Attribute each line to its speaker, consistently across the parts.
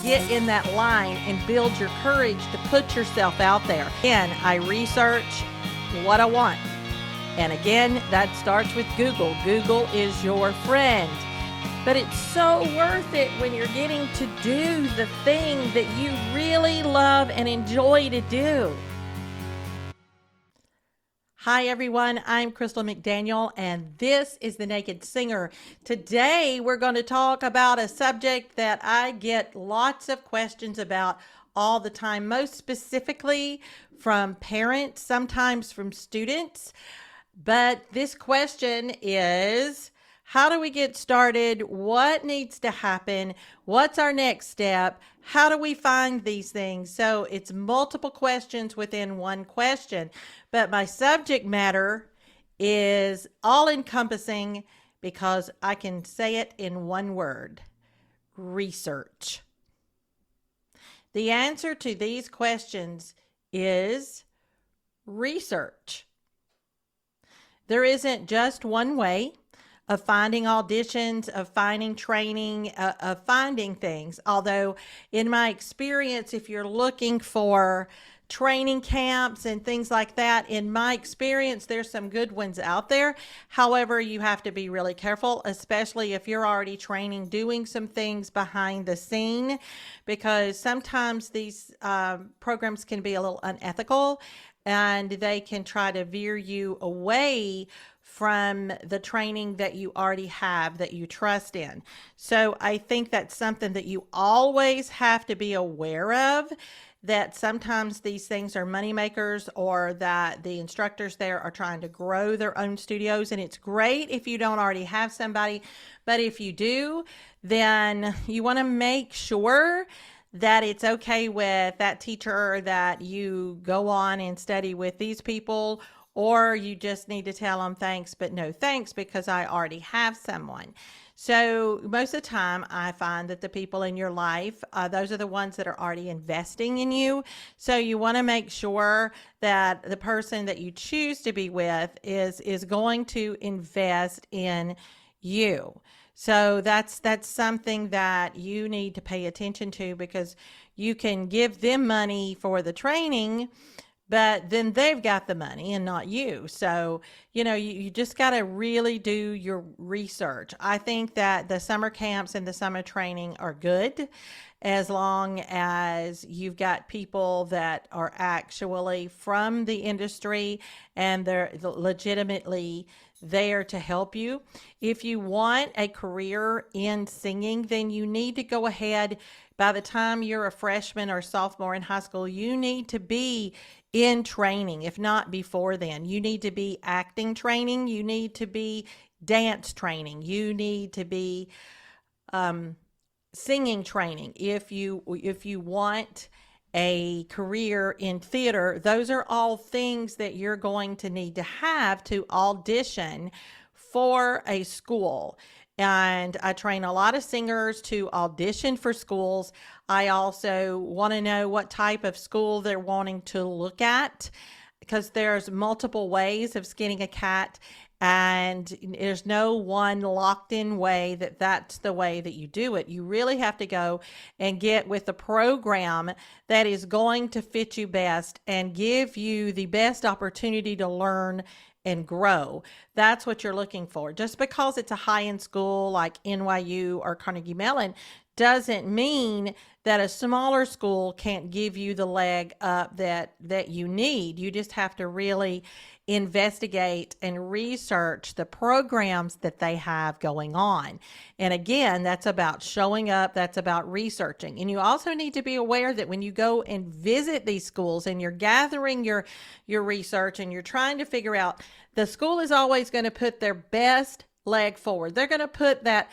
Speaker 1: get in that line and build your courage to put yourself out there. Again, I research what I want. And again, that starts with Google. Google is your friend. But it's so worth it when you're getting to do the thing that you really love and enjoy to do. Hi everyone, I'm Crystal McDaniel and this is The Naked Singer. Today we're going to talk about a subject that I get lots of questions about all the time, most specifically from parents, sometimes from students. But this question is, how do we get started? What needs to happen? What's our next step? How do we find these things? So it's multiple questions within one question. But my subject matter is all encompassing because I can say it in one word: research. The answer to these questions is research. There isn't just one way of finding auditions, of finding training, of finding things. Although in my experience, if you're looking for training camps and things like that, in my experience, there's some good ones out there. However, you have to be really careful, especially if you're already training, doing some things behind the scene, because sometimes these programs can be a little unethical and they can try to veer you away from the training that you already have, that you trust in. So I think that's something that you always have to be aware of, that sometimes these things are money makers, or that the instructors there are trying to grow their own studios. And it's great if you don't already have somebody, but if you do, then you want to make sure that it's okay with that teacher, that you go on and study with these people, or you just need to tell them thanks, but no thanks, because I already have someone. So most of the time I find that the people in your life, those are the ones that are already investing in you. So you want to make sure that the person that you choose to be with is going to invest in you. So that's something that you need to pay attention to, because you can give them money for the training, but then they've got the money and not you. So, you just got to really do your research. I think that the summer camps and the summer training are good as long as you've got people that are actually from the industry and they're legitimately there to help you. If you want a career in singing, then you need to go ahead. By the time you're a freshman or sophomore in high school, you need to be in training, if not before then. You need to be acting training. You need to be dance training. You need to be singing training. If you want a career in theater, those are all things that you're going to need to have to audition for a school. And I train a lot of singers to audition for schools. I also want to know what type of school they're wanting to look at, because there's multiple ways of skinning a cat, and there's no one locked in way that's the way that you do it. You really have to go and get with the program that is going to fit you best and give you the best opportunity to learn and grow. That's what you're looking for. Just because it's a high-end school like NYU or Carnegie Mellon doesn't mean that a smaller school can't give you the leg up that you need. You just have to really investigate and research the programs that they have going on. And again, that's about showing up, that's about researching. And you also need to be aware that when you go and visit these schools and you're gathering your research and you're trying to figure out, the school is always going to put their best leg forward. They're going to put that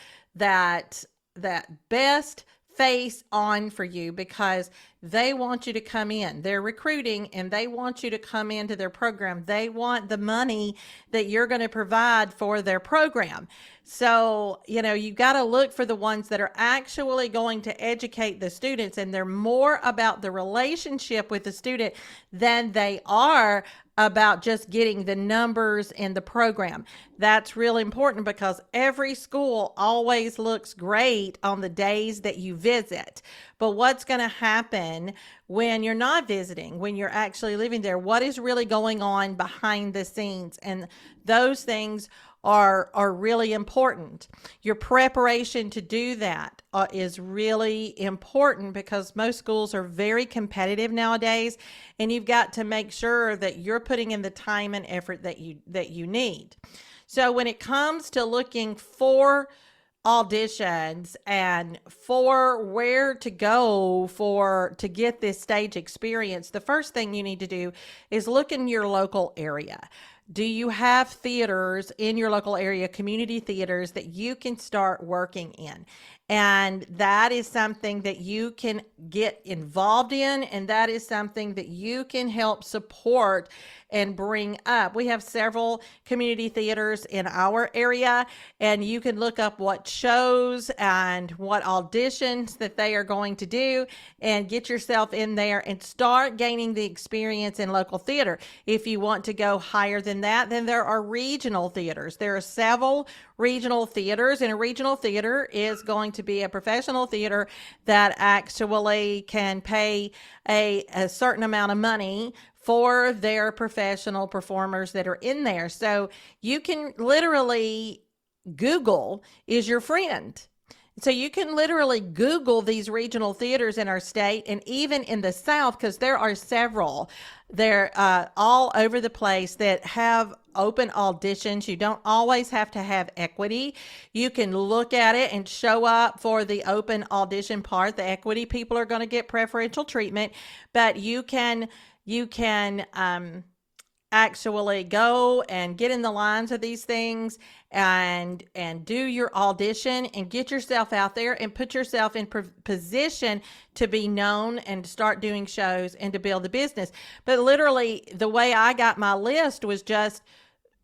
Speaker 1: best face on for you, because they want you to come in. They're recruiting and they want you to come into their program. They want the money that you're going to provide for their program. So, you got to look for the ones that are actually going to educate the students, and they're more about the relationship with the student than they are about just getting the numbers in the program. That's really important because every school always looks great on the days that you visit. But what's going to happen when you're not visiting, when you're actually living there? What is really going on behind the scenes? And those things are really important. Your preparation to do that is really important because most schools are very competitive nowadays, and you've got to make sure that you're putting in the time and effort that you need. So when it comes to looking for auditions and for where to go for to get this stage experience, the first thing you need to do is look in your local area. Do you have theaters in your local area, community theaters that you can start working in? And that is something that you can get involved in, and that is something that you can help support and bring up. We have several community theaters in our area, and you can look up what shows and what auditions that they are going to do and get yourself in there and start gaining the experience in local theater. If you want to go higher than that, then there are regional theaters. There are several regional theaters, and a regional theater is going to be a professional theater that actually can pay a certain amount of money for their professional performers that are in there. So you can literally Google is your friend. So you can literally Google these regional theaters in our state and even in the South, because there are several. They're all over the place that have open auditions. You don't always have to have equity. You can look at it and show up for the open audition part. The equity people are going to get preferential treatment, but you can actually go and get in the lines of these things and do your audition and get yourself out there and put yourself in position to be known and to start doing shows and to build a business. But literally the way I got my list was just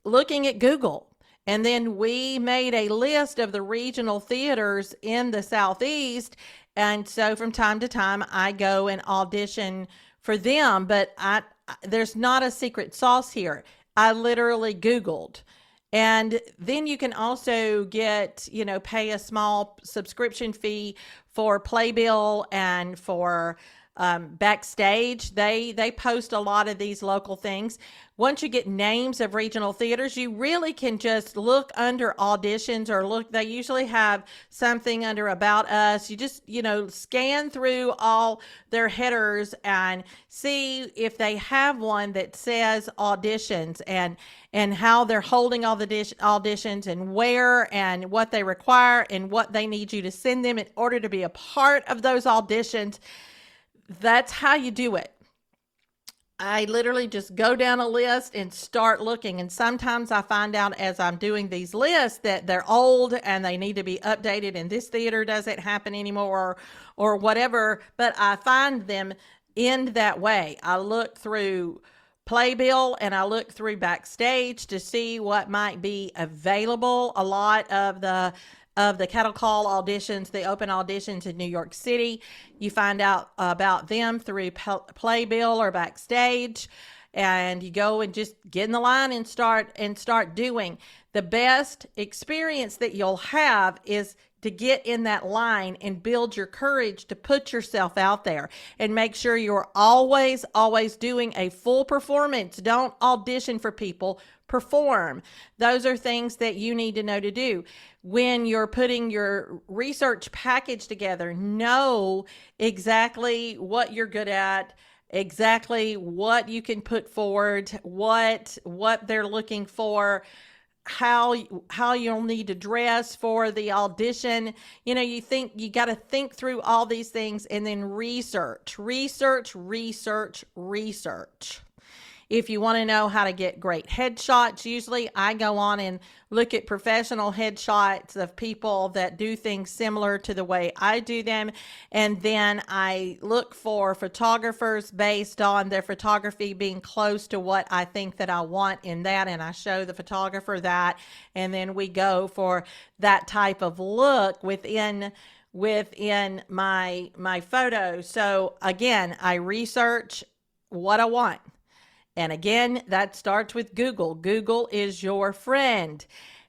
Speaker 1: looking at Google. And then we made a list of the regional theaters in the Southeast. And so from time to time I go and audition for them, but there's not a secret sauce here. I literally Googled. And then you can also get, pay a small subscription fee for Playbill and for Backstage. They post a lot of these local things. Once you get names of regional theaters, you really can just look under auditions or look, they usually have something under About Us. You just, scan through all their headers and see if they have one that says auditions and how they're holding all the auditions and where and what they require and what they need you to send them in order to be a part of those auditions. That's how you do it. I literally just go down a list and start looking. And sometimes I find out as I'm doing these lists that they're old and they need to be updated and this theater doesn't happen anymore or whatever. But I find them in that way. I look through Playbill and I look through Backstage to see what might be available. A lot of the cattle call auditions, the open auditions in New York City, you find out about them through Playbill or Backstage, and you go and just get in the line and start doing. The best experience that you'll have is to get in that line and build your courage to put yourself out there and make sure you're always doing a full performance. Don't audition for people, perform. Those are things that you need to know to do. When you're putting your research package together, know exactly what you're good at, exactly what you can put forward, what they're looking for, how you'll need to dress for the audition. You got to think through all these things and then research. If you want to know how to get great headshots, usually I go on and look at professional headshots of people that do things similar to the way I do them. And then I look for photographers based on their photography being close to what I think that I want in that. And I show the photographer that, and then we go for that type of look within my photo. So again, I research what I want. And again, that starts with Google. Google is your friend.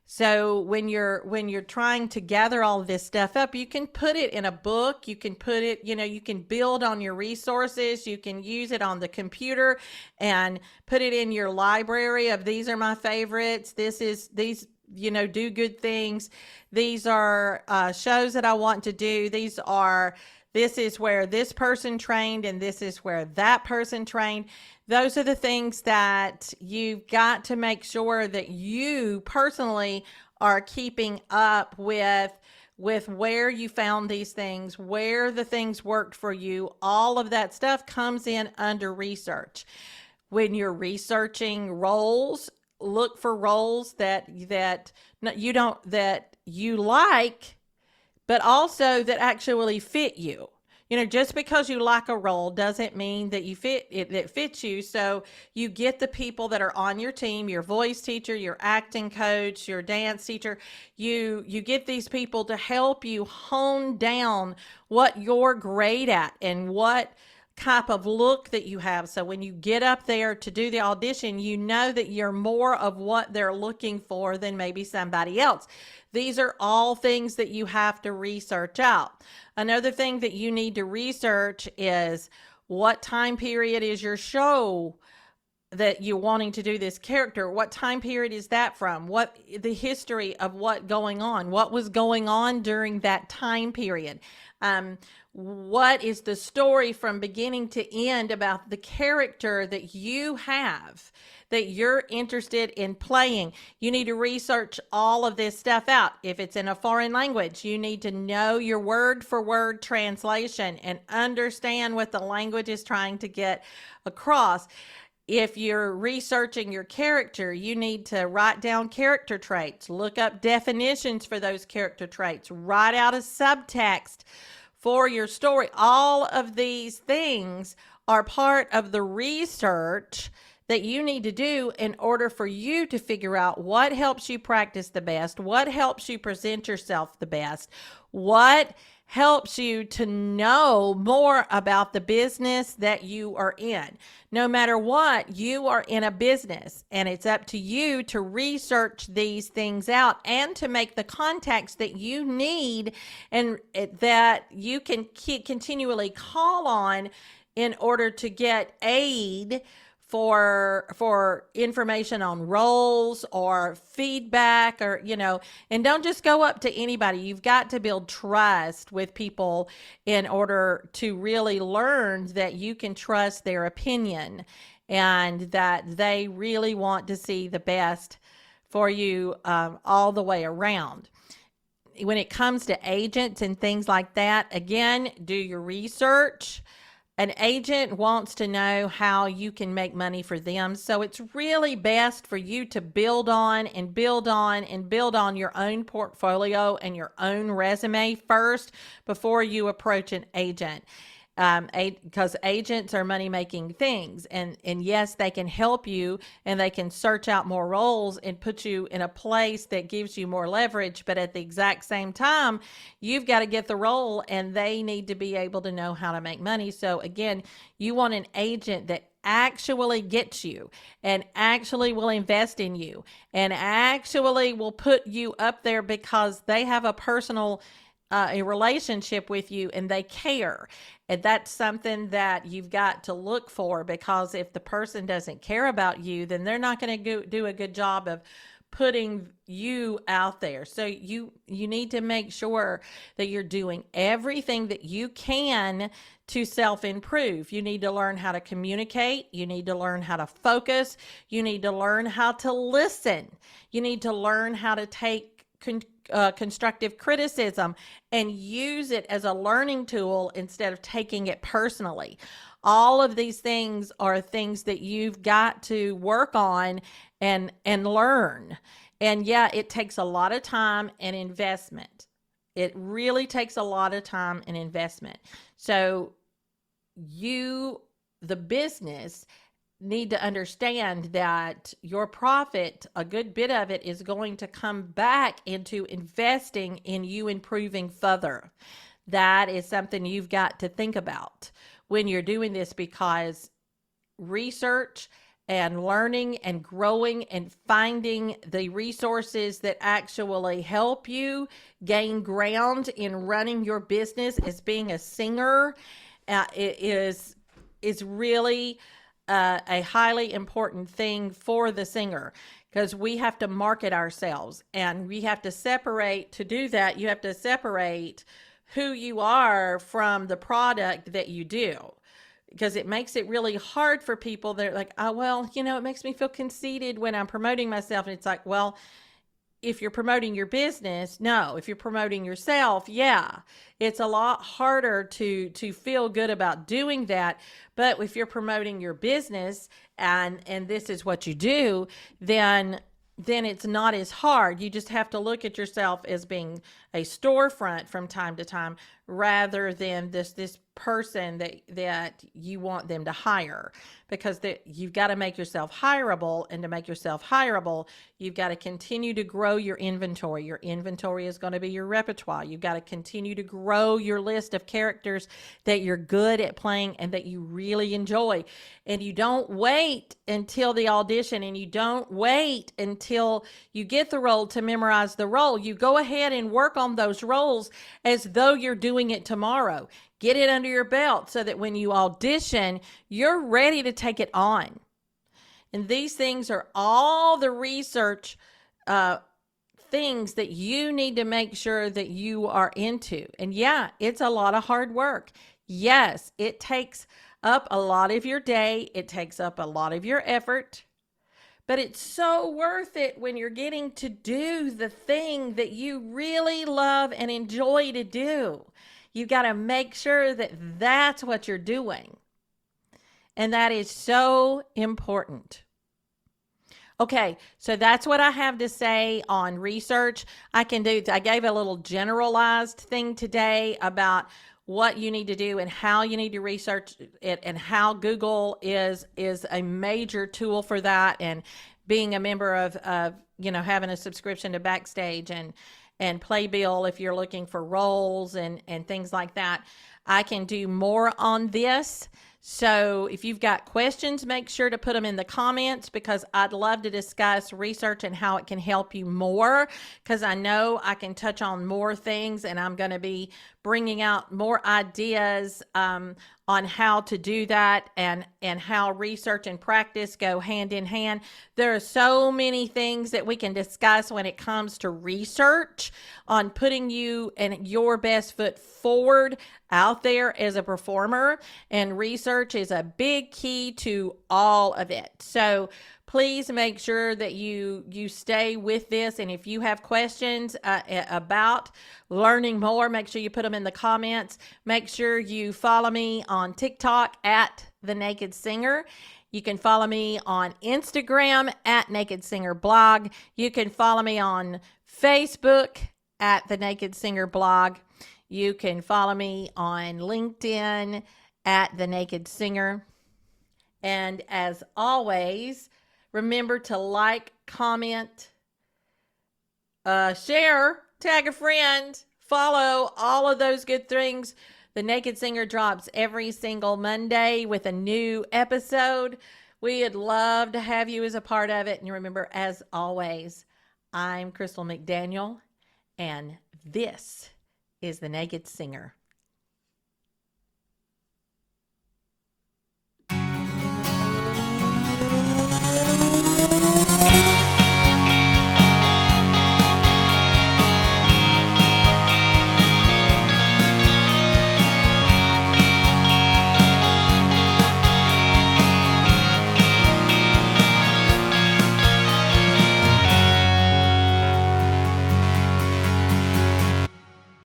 Speaker 1: So when you're trying to gather all of this stuff up, you can put it in a book, you can put it, you can build on your resources, you can use it on the computer and put it in your library of these are my favorites. These do good things. These are shows that I want to do. This is where this person trained and this is where that person trained. Those are the things that you've got to make sure that you personally are keeping up with where you found these things, where the things worked for you. All of that stuff comes in under research. When you're researching roles, look for roles that you like, but also that actually fit you. Just because you like a role doesn't mean that it fits you. So you get the people that are on your team, your voice teacher, your acting coach, your dance teacher. You get these people to help you hone down what you're great at and what type of look that you have. So when you get up there to do the audition, you know that you're more of what they're looking for than maybe somebody else. These are all things that you have to research out. Another thing that you need to research is what time period is your show that you're wanting to do this character. What time period is that from? What the history of what was going on during that time period? What is the story from beginning to end about the character that you have that you're interested in playing? You need to research all of this stuff out. If it's in a foreign language, you need to know your word for word translation and understand what the language is trying to get across. If you're researching your character, you need to write down character traits, look up definitions for those character traits, write out a subtext for your story. All of these things are part of the research that you need to do in order for you to figure out what helps you practice the best, what helps you present yourself the best, what helps you to know more about the business that you are in. No matter what, you are in a business, and it's up to you to research these things out and to make the contacts that you need and that you can continually call on in order to get aid for information on roles or feedback, or and don't just go up to anybody. You've got to build trust with people in order to really learn that you can trust their opinion and that they really want to see the best for you all the way around. When it comes to agents and things like that, again, do your research. An agent wants to know how you can make money for them. So it's really best for you to build on and build on and build on your own portfolio and your own resume first before you approach an agent. Because agents are money-making things, and yes, they can help you and they can search out more roles and put you in a place that gives you more leverage, but at the exact same time, you've got to get the role and they need to be able to know how to make money. So again, you want an agent that actually gets you and actually will invest in you and actually will put you up there because they have a personal a relationship with you and they care. And that's something that you've got to look for, because if the person doesn't care about you, then they're not going to do a good job of putting you out there. So you need to make sure that you're doing everything that you can to self-improve. You need to learn how to communicate. You need to learn how to focus. You need to learn how to listen. You need to learn how to take constructive criticism and use it as a learning tool instead of taking it personally. All of these things are things that you've got to work on and learn. And yeah, it takes a lot of time and investment. It really takes a lot of time and investment. So the business, need to understand that your profit, a good bit of it, is going to come back into investing in you improving further. That is something you've got to think about when you're doing this, because research and learning and growing and finding the resources that actually help you gain ground in running your business as being a singer it is really a highly important thing for the singer, because we have to market ourselves and we have to separate. To do that, you have to separate who you are from the product that you do, because it makes it really hard for people. They're like, oh, well, it makes me feel conceited when I'm promoting myself. And it's like, well, if you're promoting your business, no. If you're promoting yourself, yeah. It's a lot harder to feel good about doing that. But if you're promoting your business and this is what you do, then it's not as hard. You just have to look at yourself as being a storefront from time to time, rather than this person that you want them to hire, because you've got to make yourself hireable, and to make yourself hireable, you've got to continue to grow your inventory. Your inventory is going to be your repertoire. You've got to continue to grow your list of characters that you're good at playing and that you really enjoy. And you don't wait until the audition, and you don't wait until you get the role to memorize the role. You go ahead and work on those roles as though you're doing it tomorrow. Get it under your belt so that when you audition, you're ready to take it on. And these things are all the research things that you need to make sure that you are into. And yeah, it's a lot of hard work. Yes, it takes up a lot of your day. It takes up a lot of your effort. But it's so worth it when you're getting to do the thing that you really love and enjoy to do. You got to make sure that that's what you're doing. And that is so important. Okay, so that's what I have to say on research. I gave a little generalized thing today about what you need to do and how you need to research it, and how Google is a major tool for that, and being a member of having a subscription to Backstage and Playbill if you're looking for roles and things like that. I can do more on this. So if you've got questions, make sure to put them in the comments, because I'd love to discuss research and how it can help you more, because I know I can touch on more things, and I'm going to be bringing out more ideas on how to do that, and how research and practice go hand in hand. There are so many things that we can discuss when it comes to research on putting you and your best foot forward out there as a performer, and research is a big key to all of it. So please make sure that you stay with this. And if you have questions about learning more, make sure you put them in the comments. Make sure you follow me on TikTok at The Naked Singer. You can follow me on Instagram at Naked Singer Blog. You can follow me on Facebook at The Naked Singer Blog. You can follow me on LinkedIn at The Naked Singer. And as always, remember to like, comment, share, tag a friend, follow, all of those good things. The Naked Singer drops every single Monday with a new episode. We'd love to have you as a part of it. And remember, as always, I'm Crystal McDaniel, and this is The Naked Singer.